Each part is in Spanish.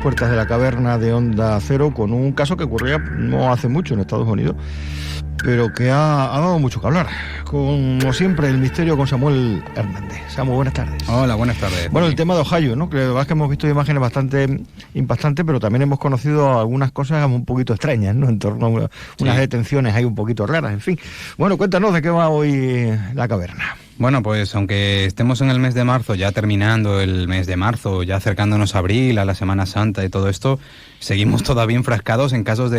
puertas de la caverna de Onda Cero con un caso que ocurría no hace mucho en Estados Unidos, pero que ha dado mucho que hablar. Como siempre, el misterio con Samuel Hernández. Samuel, buenas tardes. Hola, buenas tardes. Bueno, el tema de Ohio, ¿no? Que la verdad es que hemos visto imágenes bastante impactantes, pero también hemos conocido algunas cosas un poquito extrañas, ¿no? En torno a unas detenciones ahí un poquito raras, en fin. Bueno, cuéntanos de qué va hoy la caverna. Bueno, pues aunque estemos en el mes de marzo, ya terminando el mes de marzo, ya acercándonos a abril, a la Semana Santa y todo esto, seguimos todavía enfrascados en casos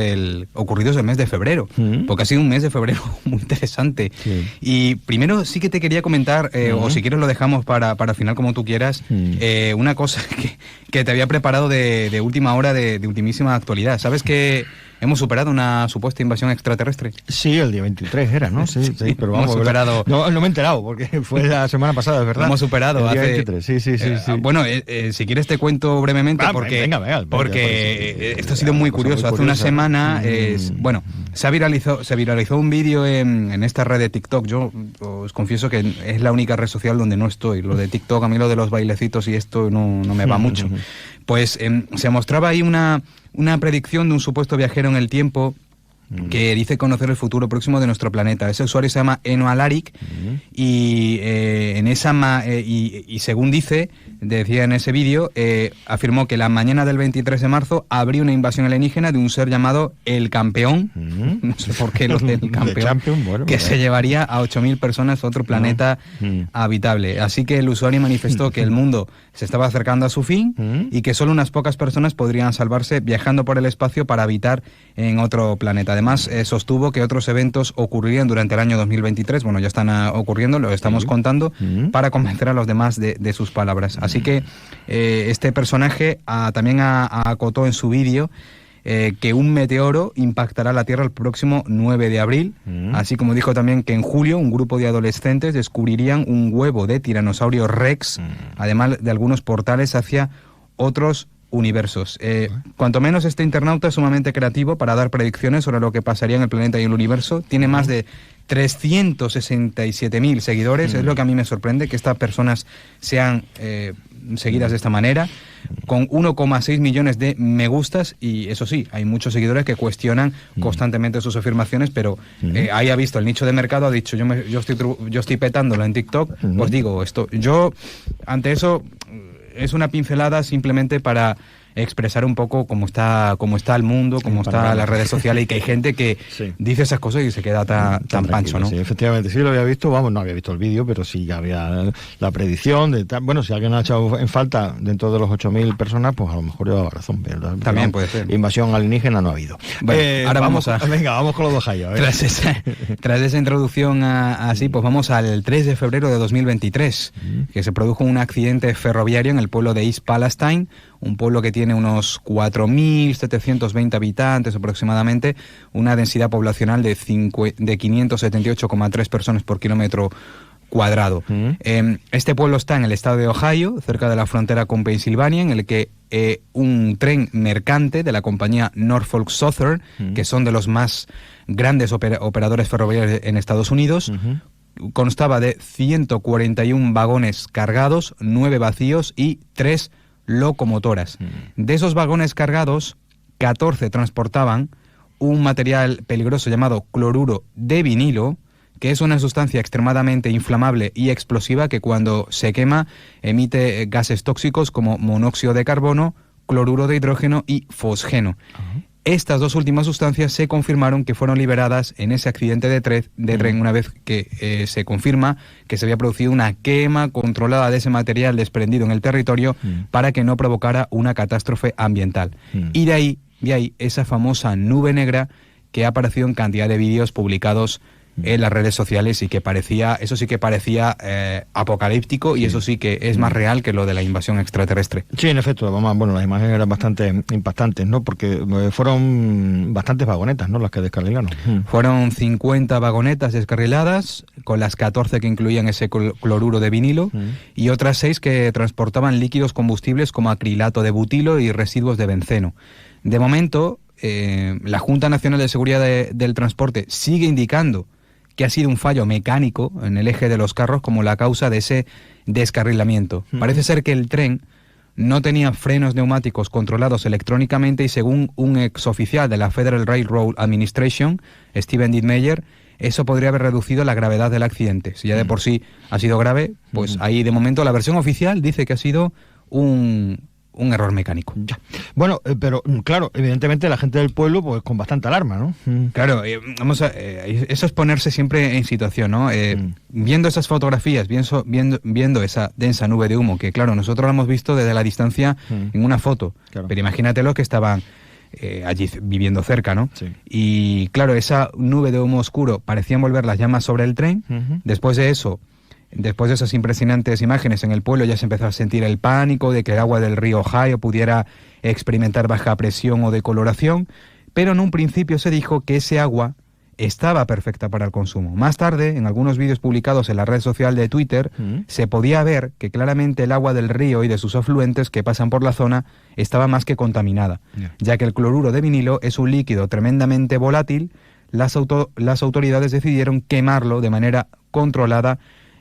ocurridos el mes de febrero, porque ha sido un mes de febrero muy interesante. Sí. Y primero sí que te quería comentar, o si quieres lo dejamos para el final como tú quieras, una cosa que te había preparado de última hora, de ultimísima actualidad. ¿Sabes que hemos superado una supuesta invasión extraterrestre? Sí, el día 23 era, ¿no? Sí, pero vamos, hemos superado. No me he enterado, porque fue la semana pasada, es verdad. Hemos superado el día 23, sí. Bueno, si quieres te cuento brevemente, porque esto ha sido muy curioso. Hace una semana, se viralizó un vídeo en esta red de TikTok. Yo os confieso que es la única red social donde no estoy. Lo de TikTok, a mí lo de los bailecitos y esto no me va mucho. Pues se mostraba ahí una predicción de un supuesto viajero en el tiempo que dice conocer el futuro próximo de nuestro planeta. Ese usuario se llama Eno Alaric y según decía en ese vídeo, afirmó que la mañana del 23 de marzo habría una invasión alienígena de un ser llamado El Campeón, no sé por qué lo del Campeón, que se llevaría a 8.000 personas a otro planeta habitable. Así que el usuario manifestó que el mundo se estaba acercando a su fin y que solo unas pocas personas podrían salvarse viajando por el espacio para habitar en otro planeta. Además, sostuvo que otros eventos ocurrirían durante el año 2023, bueno, ya están ocurriendo, lo estamos contando, para convencer a los demás de sus palabras. Así que este personaje también acotó en su vídeo que un meteoro impactará la Tierra el próximo 9 de abril, así como dijo también que en julio un grupo de adolescentes descubrirían un huevo de tiranosaurio Rex, además de algunos portales hacia otros universos. Cuanto menos este internauta es sumamente creativo para dar predicciones sobre lo que pasaría en el planeta y el universo. Tiene más de 367.000 seguidores. Es lo que a mí me sorprende, que estas personas sean seguidas de esta manera, con 1,6 millones de me gustas, y eso sí, hay muchos seguidores que cuestionan constantemente sus afirmaciones, pero ahí ha visto el nicho de mercado, ha dicho yo estoy petándolo en TikTok, pues digo esto. Yo ante eso es una pincelada simplemente para expresar un poco cómo está el mundo, cómo están las redes sociales, y que hay gente que dice esas cosas y se queda tan pancho, ¿no? Sí, efectivamente, sí lo había visto, no había visto el vídeo, pero sí ya había la predicción de bueno, si alguien ha echado en falta dentro de los 8.000 personas, pues a lo mejor lleva razón, pero también puede ser. Invasión alienígena no ha habido. Bueno, ahora vamos con los de Ohio. Tras esa introducción así, pues vamos al 3 de febrero de 2023, que se produjo un accidente ferroviario en el pueblo de East Palestine, un pueblo que tiene unos 4.720 habitantes aproximadamente, una densidad poblacional de 578,3 personas por kilómetro cuadrado. Este pueblo está en el estado de Ohio, cerca de la frontera con Pensilvania, en el que un tren mercante de la compañía Norfolk Southern, que son de los más grandes operadores ferroviarios en Estados Unidos, constaba de 141 vagones cargados, 9 vacíos y 3 locomotoras. De esos vagones cargados, 14 transportaban un material peligroso llamado cloruro de vinilo, que es una sustancia extremadamente inflamable y explosiva que cuando se quema emite gases tóxicos como monóxido de carbono, cloruro de hidrógeno y fosgeno. Estas dos últimas sustancias se confirmaron que fueron liberadas en ese accidente de tren una vez que se confirma que se había producido una quema controlada de ese material desprendido en el territorio para que no provocara una catástrofe ambiental. Y de ahí esa famosa nube negra que ha aparecido en cantidad de vídeos publicados en las redes sociales y que parecía apocalíptico, y eso sí que es más real que lo de la invasión extraterrestre. Sí, en efecto, las imágenes eran bastante impactantes, ¿no? Porque fueron bastantes vagonetas, ¿no?, las que descarrilaron. Fueron 50 vagonetas descarriladas, con las 14 que incluían ese cloruro de vinilo, y otras 6 que transportaban líquidos combustibles como acrilato de butilo y residuos de benceno. De momento, la Junta Nacional de Seguridad del Transporte sigue indicando que ha sido un fallo mecánico en el eje de los carros como la causa de ese descarrilamiento. Parece ser que el tren no tenía frenos neumáticos controlados electrónicamente y según un exoficial de la Federal Railroad Administration, Steven Dittmeyer, eso podría haber reducido la gravedad del accidente. Si ya de por sí ha sido grave, pues ahí de momento la versión oficial dice que ha sido un error mecánico. Ya. Bueno, pero claro, evidentemente la gente del pueblo pues con bastante alarma, ¿no? Claro, eso es ponerse siempre en situación, ¿no? Viendo esas fotografías, viendo esa densa nube de humo, que claro, nosotros la hemos visto desde la distancia en una foto, claro. Pero imagínatelo que estaban allí viviendo cerca, ¿no? Sí. Y claro, esa nube de humo oscuro parecía envolver las llamas sobre el tren. Después de esas impresionantes imágenes en el pueblo ya se empezó a sentir el pánico de que el agua del río Ohio pudiera experimentar baja presión o decoloración, pero en un principio se dijo que ese agua estaba perfecta para el consumo. Más tarde, en algunos vídeos publicados en la red social de Twitter, se podía ver que claramente el agua del río y de sus afluentes que pasan por la zona estaba más que contaminada, ya que el cloruro de vinilo es un líquido tremendamente volátil. Las autoridades decidieron quemarlo de manera controlada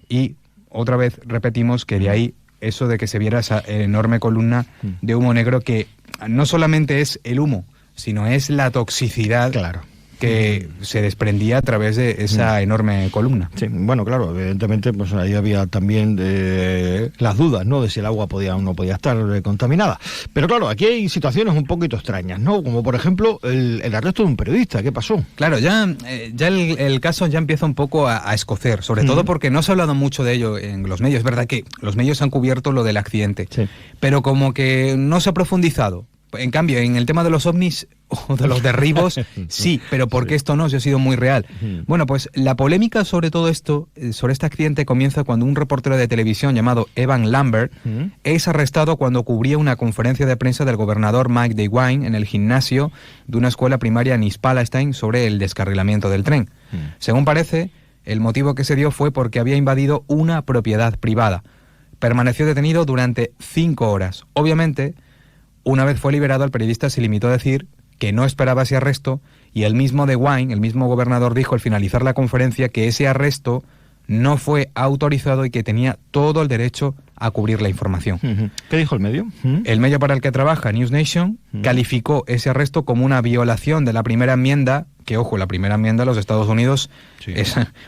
y otra vez repetimos que de ahí eso de que se viera esa enorme columna de humo negro que no solamente es el humo, sino es la toxicidad. Claro. Que se desprendía a través de esa enorme columna. Sí, bueno, claro, evidentemente pues ahí había también las dudas, ¿no?, de si el agua podía o no podía estar contaminada. Pero claro, aquí hay situaciones un poquito extrañas, ¿no? Como por ejemplo el arresto de un periodista. ¿Qué pasó? Claro, ya el caso ya empieza un poco a escocer, sobre todo porque no se ha hablado mucho de ello en los medios. Es verdad que los medios han cubierto lo del accidente, pero como que no se ha profundizado. En cambio, en el tema de los ovnis o de los derribos, sí, pero porque esto no, ha sido muy real. Bueno, pues la polémica sobre todo esto, sobre este accidente, comienza cuando un reportero de televisión llamado Evan Lambert es arrestado cuando cubría una conferencia de prensa del gobernador Mike DeWine en el gimnasio de una escuela primaria en East Palestine sobre el descarrilamiento del tren. Según parece, el motivo que se dio fue porque había invadido una propiedad privada. Permaneció detenido durante 5 horas. Obviamente, una vez fue liberado, el periodista se limitó a decir que no esperaba ese arresto y el mismo DeWine, el mismo gobernador, dijo al finalizar la conferencia que ese arresto no fue autorizado y que tenía todo el derecho a cubrir la información. ¿Qué dijo el medio? El medio para el que trabaja, News Nation, calificó ese arresto como una violación de la primera enmienda, que ojo, la primera enmienda de los Estados Unidos,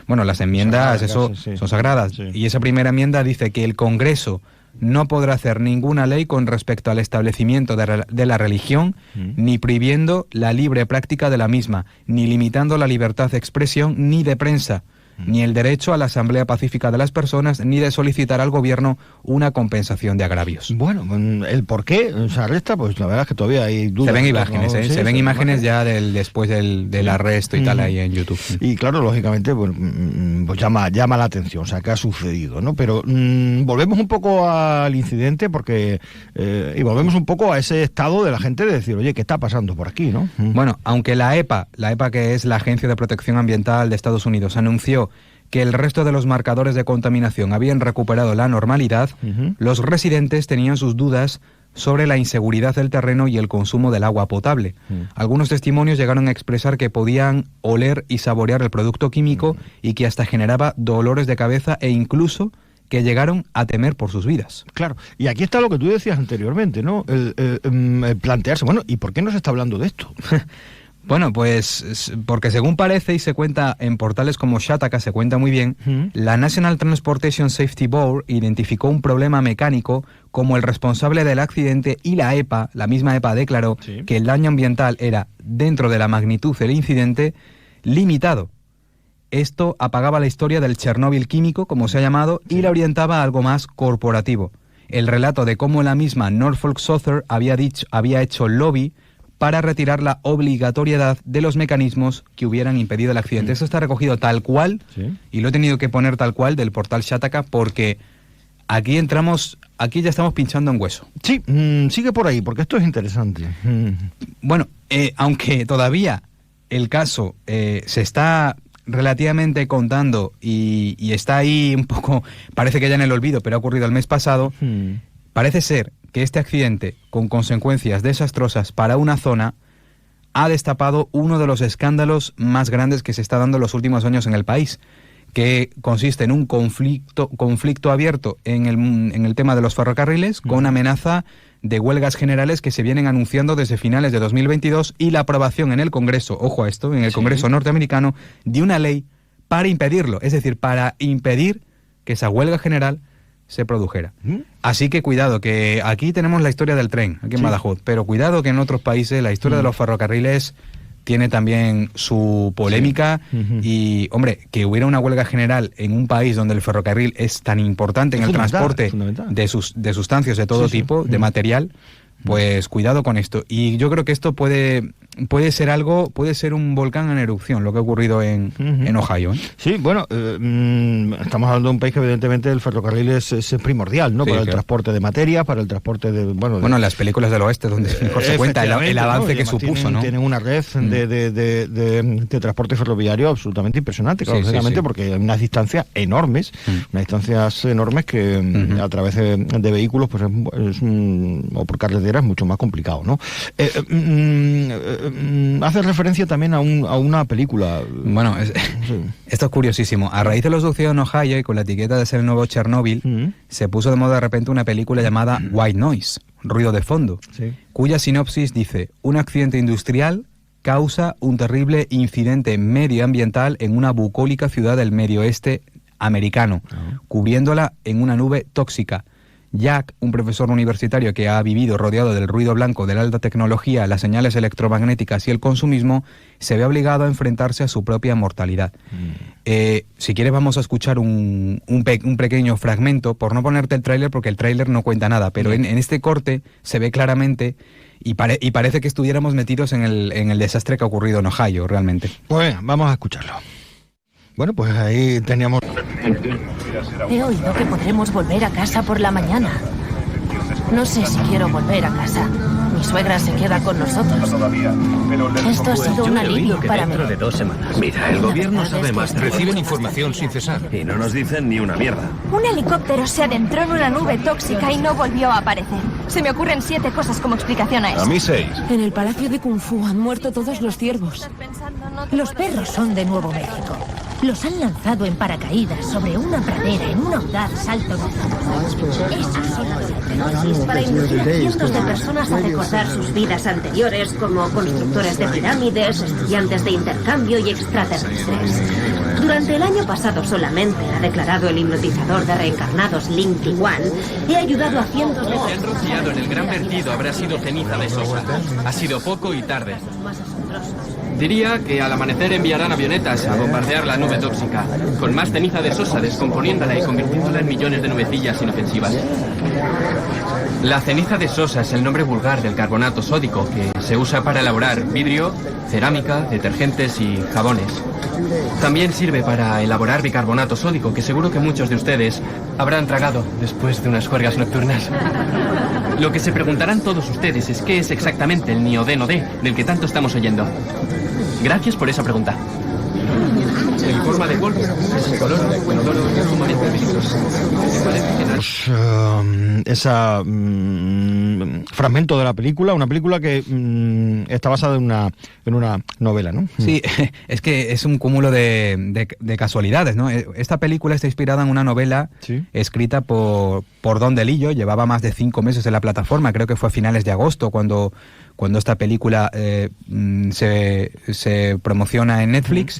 bueno, las enmiendas son sagradas, y esa primera enmienda dice que el Congreso no podrá hacer ninguna ley con respecto al establecimiento de la religión, ni prohibiendo la libre práctica de la misma, ni limitando la libertad de expresión ni de prensa, ni el derecho a la asamblea pacífica de las personas, ni de solicitar al gobierno una compensación de agravios. Bueno, el por qué se arresta, pues la verdad es que todavía hay dudas. Se ven imágenes, ¿no? Se ven imágenes ya después del arresto y tal ahí en YouTube. Y claro, lógicamente, pues llama la atención, o sea, ¿qué ha sucedido, no? Pero volvemos un poco al incidente porque y volvemos un poco a ese estado de la gente de decir, oye, ¿qué está pasando por aquí, no? Bueno, aunque la EPA, que es la Agencia de Protección Ambiental de Estados Unidos, anunció que el resto de los marcadores de contaminación habían recuperado la normalidad, los residentes tenían sus dudas sobre la inseguridad del terreno y el consumo del agua potable. Algunos testimonios llegaron a expresar que podían oler y saborear el producto químico y que hasta generaba dolores de cabeza e incluso que llegaron a temer por sus vidas. Claro, y aquí está lo que tú decías anteriormente, ¿no? El plantearse, bueno, ¿y por qué no se está hablando de esto? Bueno, pues porque según parece y se cuenta en portales como Shataka, se cuenta muy bien, la National Transportation Safety Board identificó un problema mecánico como el responsable del accidente y la EPA, la misma EPA declaró que el daño ambiental era, dentro de la magnitud del incidente, limitado. Esto apagaba la historia del Chernóbil químico, como se ha llamado, y la orientaba a algo más corporativo. El relato de cómo la misma Norfolk Southern había hecho lobby para retirar la obligatoriedad de los mecanismos que hubieran impedido el accidente. Eso está recogido tal cual, y lo he tenido que poner tal cual del portal Shataka, porque aquí ya estamos pinchando en hueso. Sí, sigue por ahí, porque esto es interesante. Bueno, aunque todavía el caso se está relativamente contando y está ahí un poco, parece que ya en el olvido, pero ha ocurrido el mes pasado, parece ser que este accidente, con consecuencias desastrosas para una zona, ha destapado uno de los escándalos más grandes que se está dando en los últimos años en el país, que consiste en un conflicto abierto en el tema de los ferrocarriles, con amenaza de huelgas generales que se vienen anunciando desde finales de 2022 y la aprobación en el Congreso, ojo a esto, en el Congreso norteamericano, de una ley para impedirlo, es decir, para impedir que esa huelga general se produjera. Así que cuidado, que aquí tenemos la historia del tren, aquí en Badajoz, pero cuidado que en otros países la historia de los ferrocarriles tiene también su polémica y, hombre, que hubiera una huelga general en un país donde el ferrocarril es tan importante en el transporte de sustancias de todo tipo, de material, pues cuidado con esto. Y yo creo que esto puede ser un volcán en erupción, lo que ha ocurrido en Ohio. Sí, bueno, estamos hablando de un país que evidentemente el ferrocarril es primordial, ¿no? Sí, para el transporte de materia, para el transporte de... Bueno, las películas del oeste, donde mejor se cuenta el avance que supuso, ¿no? Tienen una red de transporte ferroviario absolutamente impresionante, claro, porque hay unas distancias enormes, que a través de vehículos, pues o por carretera es mucho más complicado, ¿no? Hace referencia también a una película. Bueno, esto es curiosísimo. A raíz de los sucedidos en Ohio y con la etiqueta de ser el nuevo Chernobyl, se puso de moda de repente una película llamada White Noise, ruido de fondo, cuya sinopsis dice: un accidente industrial causa un terrible incidente medioambiental en una bucólica ciudad del medio oeste americano, cubriéndola en una nube tóxica. Jack, un profesor universitario que ha vivido rodeado del ruido blanco de la alta tecnología, las señales electromagnéticas y el consumismo, se ve obligado a enfrentarse a su propia mortalidad. Si quieres vamos a escuchar un pequeño fragmento, por no ponerte el tráiler, porque el tráiler no cuenta nada, pero en este corte se ve claramente y parece que estuviéramos metidos en el desastre que ha ocurrido en Ohio, realmente. Pues vamos a escucharlo. Bueno, pues ahí teníamos... He oído que podremos volver a casa por la mañana. No sé si quiero volver a casa. Mi suegra se queda con nosotros. Esto ha sido un alivio para mí. Dentro de 2 semanas. Mira, el gobierno sabe más. Reciben información sin cesar. Y no nos dicen ni una mierda. Un helicóptero se adentró en una nube tóxica y no volvió a aparecer. Se me ocurren 7 cosas como explicación a eso. A mí 6. En el Palacio de Kung Fu han muerto todos los ciervos. Los perros son de Nuevo México. Los han lanzado en paracaídas sobre una pradera en un audaz salto de... Esos son los entrenadores para inducir a cientos de personas a recordar sus vidas anteriores como constructores de pirámides, estudiantes de intercambio y extraterrestres. Durante el año pasado solamente, ha declarado el hipnotizador de reencarnados Ling Ti-Wan, he ayudado a cientos de... Lo que han rociado en el gran vertido habrá sido ceniza de sosa. Ha sido poco y tarde. Diría que al amanecer enviarán avionetas a bombardear la nube tóxica, con más ceniza de sosa, descomponiéndola y convirtiéndola en millones de nubecillas inofensivas. La ceniza de sosa es el nombre vulgar del carbonato sódico que se usa para elaborar vidrio, cerámica, detergentes y jabones. También sirve para elaborar bicarbonato sódico, que seguro que muchos de ustedes habrán tragado después de unas juergas nocturnas. Lo que se preguntarán todos ustedes es qué es exactamente el niodeno D, del que tanto estamos oyendo. Gracias por esa pregunta. En forma de polvo, es incoloro, inodoro y sumamente peligroso. Fragmento de la película, una película que está basada en una novela, ¿no? Sí, es que es un cúmulo de casualidades, ¿no? Esta película está inspirada en una novela escrita por Don DeLillo, llevaba más de 5 meses en la plataforma, creo que fue a finales de agosto cuando esta película se promociona en Netflix,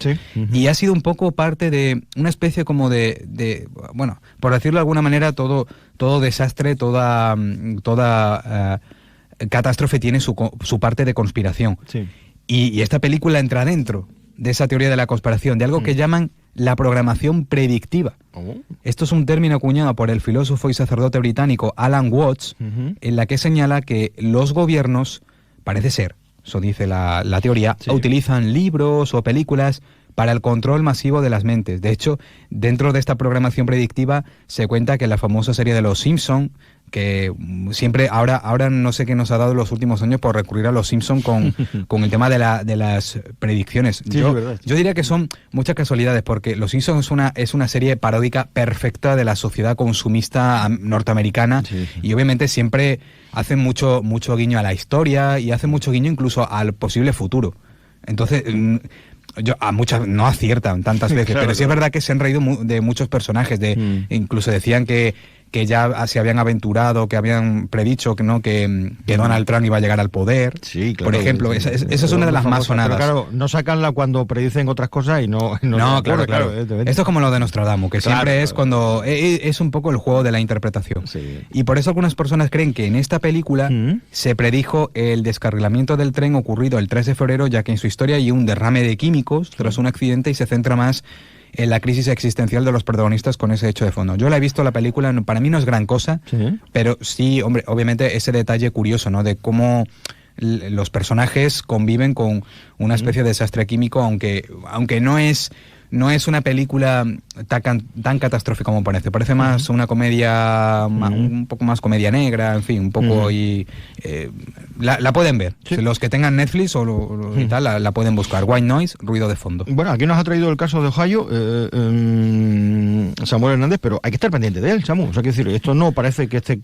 y ha sido un poco parte de una especie como de bueno, por decirlo de alguna manera, todo desastre, toda catástrofe tiene su parte de conspiración. Sí. Y esta película entra dentro de esa teoría de la conspiración, de algo que llaman la programación predictiva. Esto es un término acuñado por el filósofo y sacerdote británico Alan Watts, en la que señala que los gobiernos, parece ser, eso dice la teoría, utilizan libros o películas para el control masivo de las mentes. De hecho, dentro de esta programación predictiva se cuenta que la famosa serie de Los Simpson, que siempre, ahora no sé qué nos ha dado en los últimos años por recurrir a Los Simpson con el tema de las predicciones. Sí, yo diría que son muchas casualidades, porque Los Simpson es una serie paródica perfecta de la sociedad consumista norteamericana, y obviamente siempre hacen mucho guiño a la historia y hacen mucho guiño incluso al posible futuro. Entonces, a muchas no aciertan tantas veces, Claro, pero sí es verdad que se han reído de muchos personajes, incluso decían que ya se habían aventurado, que habían predicho que Donald Trump iba a llegar al poder. Sí, claro. Por ejemplo, esa es una de las más sonadas. Pero claro, no sacanla cuando predicen otras cosas y no claro. Esto es como lo de Nostradamus, que siempre es cuando es un poco el juego de la interpretación. Sí. Y por eso algunas personas creen que en esta película se predijo el descarrilamiento del tren ocurrido el 3 de febrero, ya que en su historia hay un derrame de químicos tras un accidente y se centra más en la crisis existencial de los protagonistas con ese hecho de fondo. Yo la he visto, la película, para mí no es gran cosa, pero sí, hombre, obviamente ese detalle curioso, ¿no? De cómo los personajes conviven con una especie de desastre químico, aunque no es una película tan catastrófica como parece. Parece más una comedia, un poco más comedia negra, en fin, un poco y... la pueden ver. Sí. Los que tengan Netflix y tal, la pueden buscar. White Noise, ruido de fondo. Bueno, aquí nos ha traído el caso de Ohio, Samuel Hernández, pero hay que estar pendiente de él, Samuel. O sea, quiero decir, esto no parece que esté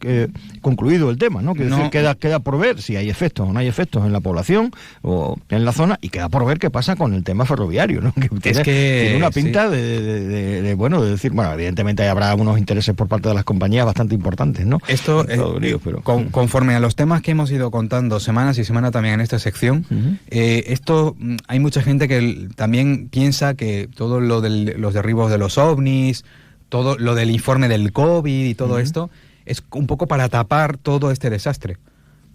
concluido el tema, ¿no? Quiero decir, queda por ver si hay efectos o no hay efectos en la población o en la zona, y queda por ver qué pasa con el tema ferroviario, ¿no? Tiene una pinta de decir, bueno, evidentemente habrá unos intereses por parte de las compañías bastante importantes, ¿no? Esto, conforme a los temas que hemos ido contando semanas y semana también en esta sección, hay mucha gente que también piensa que todo lo de los derribos de los ovnis, todo lo del informe del COVID y todo esto, es un poco para tapar todo este desastre.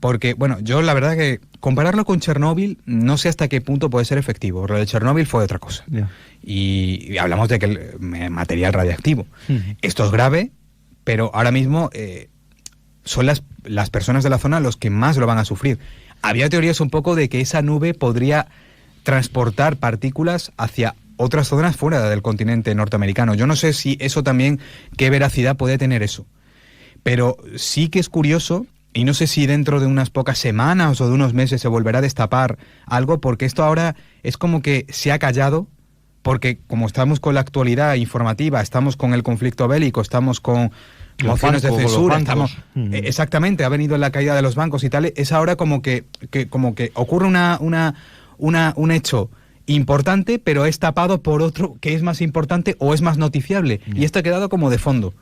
Porque, bueno, yo la verdad que compararlo con Chernóbil, no sé hasta qué punto puede ser efectivo. Lo de Chernóbil fue otra cosa. Yeah. Y hablamos de que el material radiactivo. Esto es grave, pero ahora mismo son las personas de la zona los que más lo van a sufrir. Había teorías un poco de que esa nube podría transportar partículas hacia otras zonas fuera del continente norteamericano. Yo no sé si eso también, qué veracidad puede tener eso. Pero sí que es curioso. Y no sé si dentro de unas pocas semanas o de unos meses se volverá a destapar algo, porque esto ahora es como que se ha callado, porque como estamos con la actualidad informativa, estamos con el conflicto bélico, estamos con mociones de censura, exactamente, ha venido la caída de los bancos y tal, es ahora como que ocurre un hecho importante, pero es tapado por otro que es más importante o es más noticiable, y esto ha quedado como de fondo.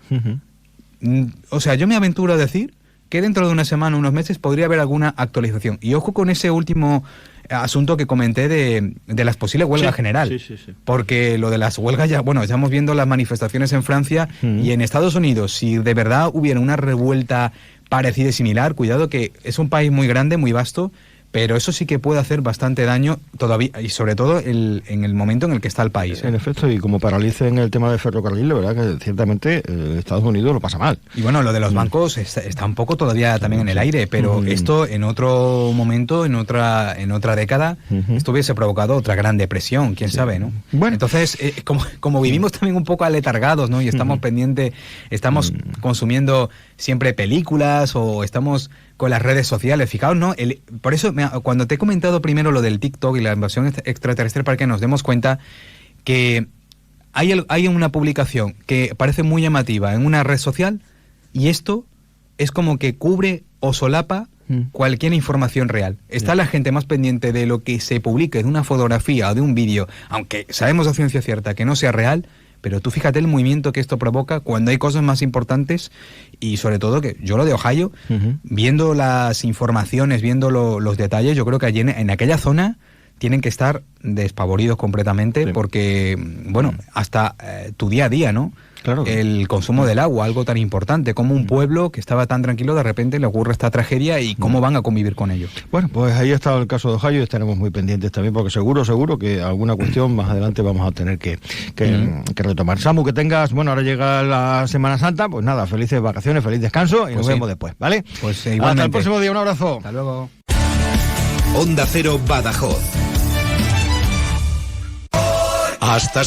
O sea, yo me aventuro a decir que dentro de una semana, unos meses, podría haber alguna actualización. Y ojo con ese último asunto que comenté de las posibles huelgas general. Sí. Porque lo de las huelgas ya estamos viendo las manifestaciones en Francia y en Estados Unidos. Si de verdad hubiera una revuelta parecida y similar, cuidado que es un país muy grande, muy vasto, pero eso sí que puede hacer bastante daño todavía, y sobre todo en el momento en el que está el país. En efecto, y como paralicen el tema del ferrocarril, la verdad que ciertamente Estados Unidos lo pasa mal. Y bueno, lo de los bancos está un poco todavía también en el aire, pero esto en otro momento, en otra década, esto hubiese provocado otra gran depresión, quién sabe, ¿no? Bueno. Entonces, como vivimos también un poco aletargados, ¿no? Y estamos pendientes, estamos consumiendo siempre películas o estamos con las redes sociales, fijaos, ¿no? Por eso, cuando te he comentado primero lo del TikTok y la invasión extraterrestre, para que nos demos cuenta que hay una publicación que parece muy llamativa en una red social, y esto es como que cubre o solapa cualquier información real. Está la gente más pendiente de lo que se publique de una fotografía o de un vídeo, aunque sabemos a ciencia cierta que no sea real. Pero tú fíjate el movimiento que esto provoca cuando hay cosas más importantes, y sobre todo que yo lo de Ohio, viendo las informaciones, viendo los detalles, yo creo que allí en aquella zona tienen que estar despavoridos completamente, porque, bueno, hasta tu día a día, ¿no? Claro. El consumo del agua, algo tan importante, como un pueblo que estaba tan tranquilo, de repente le ocurre esta tragedia, y cómo van a convivir con ello. Bueno, pues ahí ha estado el caso de Ohio, y estaremos muy pendientes también, porque seguro que alguna cuestión más adelante vamos a tener que retomar. Samu, que tengas, ahora llega la Semana Santa, pues nada, felices vacaciones, feliz descanso, y nos vemos después, ¿vale? Pues igualmente. Hasta el próximo día, un abrazo. Hasta luego. Onda Cero Badajoz. Hasta